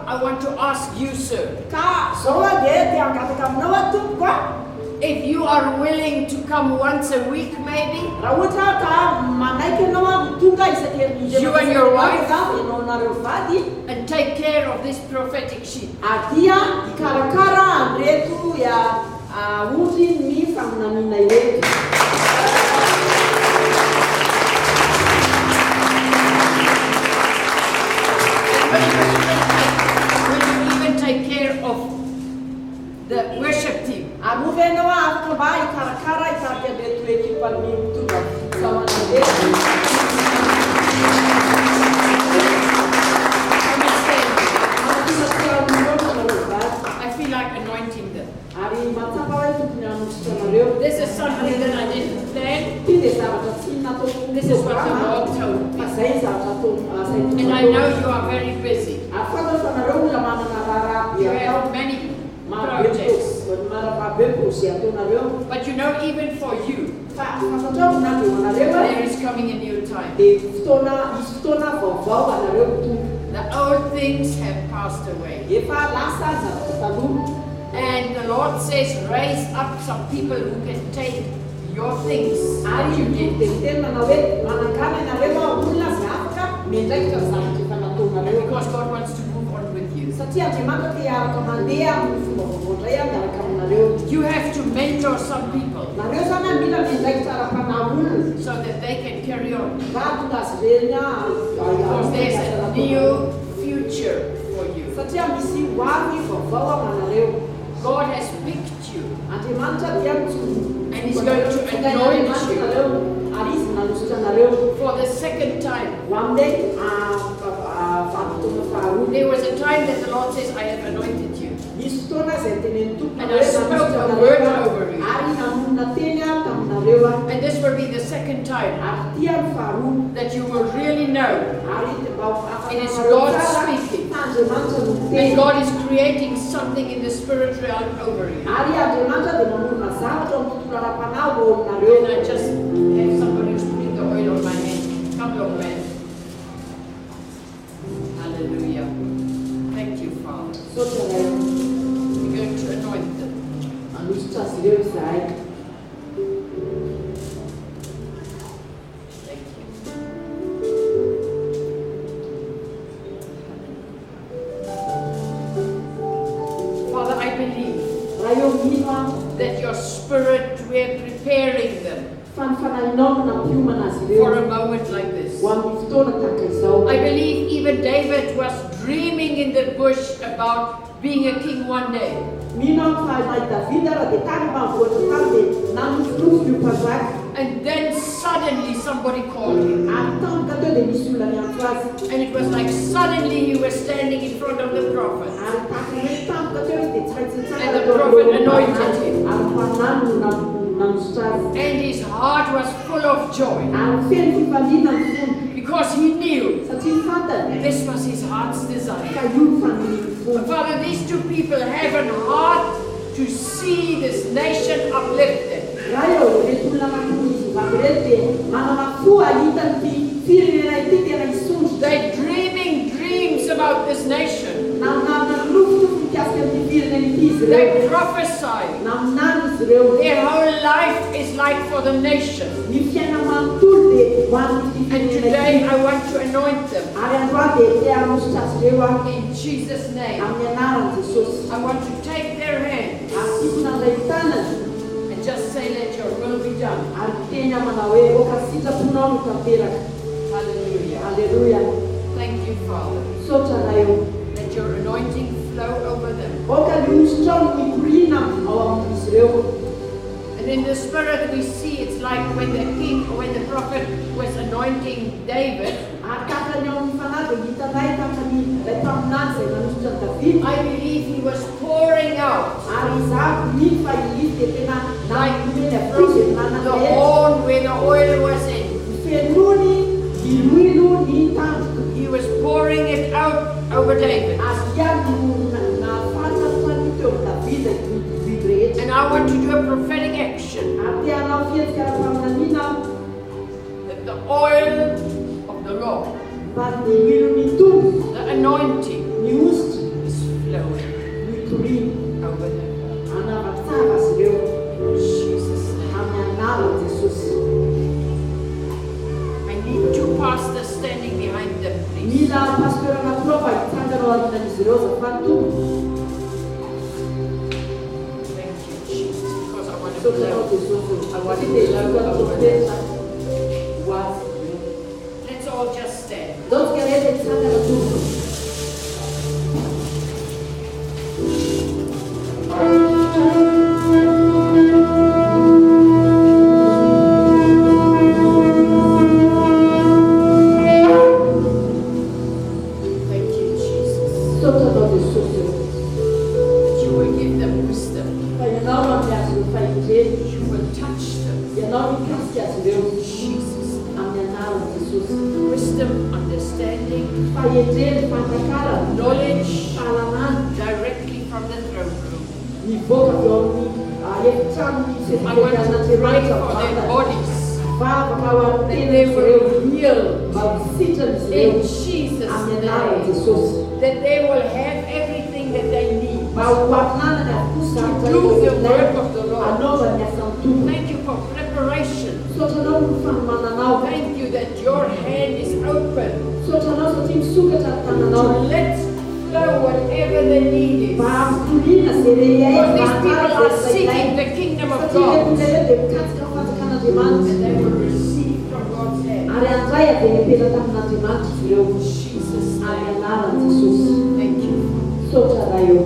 I want to ask you, sir, if you are willing to come once a week, maybe, you and your wife, and take care of this prophetic sheep. Will you even take care of the worship team? I feel like anointing them. This is something that I didn't plan. This is what the Lord told me. And I know you are very busy. You have many projects. But you know, even for you, there is coming a new time. The old things have passed away. And the Lord says, raise up some people who can take your things that you did. Because God wants to move on with you. You have to mentor some people so that they can carry on. Because there's a new future for you. God has picked you. And He's going to anoint you for the second time. There was a time that the Lord says, I have anointed you. And I spoke a word over you. And this will be the second time that you will really know it is God speaking. And God is creating something in the spirit realm over you. And I just have somebody who's putting the oil on my head. Come, young man. Hallelujah. Thank you, Father. We're going to anoint them. Thank you. Father, I believe that your spirit, we're preparing them for a moment like this. I believe even David was dreaming in the bush about being a king one day. And then suddenly somebody called him. And it was like suddenly he was standing in front of the prophet. And the prophet anointed him. And his heart was full of joy. Because he knew this was his heart's desire. Father, these two people have a heart to see this nation uplifted. They're dreaming dreams about this nation. They prophesy. Their whole life is like for the nation. And today I want to anoint them. In Jesus' name. I want to take their hands and just say, let your will be done. Hallelujah. Thank you, Father. Let your anointing flow over them. And in the spirit we see it's like when the king or when the prophet was anointing David. I believe he was pouring out like from the horn where the oil was in. He was pouring it out over David. And I want to do a prophetic action. That the oil of the Lord, the anointing, flowing Mitoriana. over them. Anavatava azy ireo In Jesus' name. amin'ny anaran'i Jesosy. I need two pastors standing behind them, please. Mila pasteur anankiroa mba hitsangana ao aorian'izy ireo azafady tompoko. Thank you, Jesus, because I want to Sotanao blow. Jesosy. I want to Tsy dia blow tsika over profeta them. ho azy. Let's all just stand. Daontsika rehetra hitsangana tompoko. Thank you, Jesus. Sotanao Jesosy. That you will give them wisdom. Fa ianao manome azy ireo fahindrany. You will touch them. Ianao mikasika azy ireo Jesus. amin'ny anaran'i Jesosy. Wisdom, understanding, Fahendreny, fantakarana, knowledge fahalalana directly from the throne room. mivoaka avy eo amin'ny efitrano misy I want to pray fefekan'Andriamanitra for their bodies. vavaka ao amin'ny That tena they izy ireo will heal mba hisitrana izy ireo in Jesus' amin'ny anaran'i name. Jesosy. That they will have everything that they need. Mba ho ampianana avokosa To do the work of the Lord. anaova ny asan'ny Tompo. Thank you for preparation. Sotranao ny fanomananao. Thank you that your hand is open Sotranao satria misokatra ny tananao. to let flow whatever the need is. Mba hampitoriana izay rehetra For these people are seeking the kingdom of satria God. ilay olona dia mikatsika ny fanjakan'Andriamanitra. And they will receive from God's hand. Ary andray avy epela tamin'Andriamanitra izy ireo In Jesus' amin'ny name. anaran'i Jesosy. Thank you. Sotra raha eo.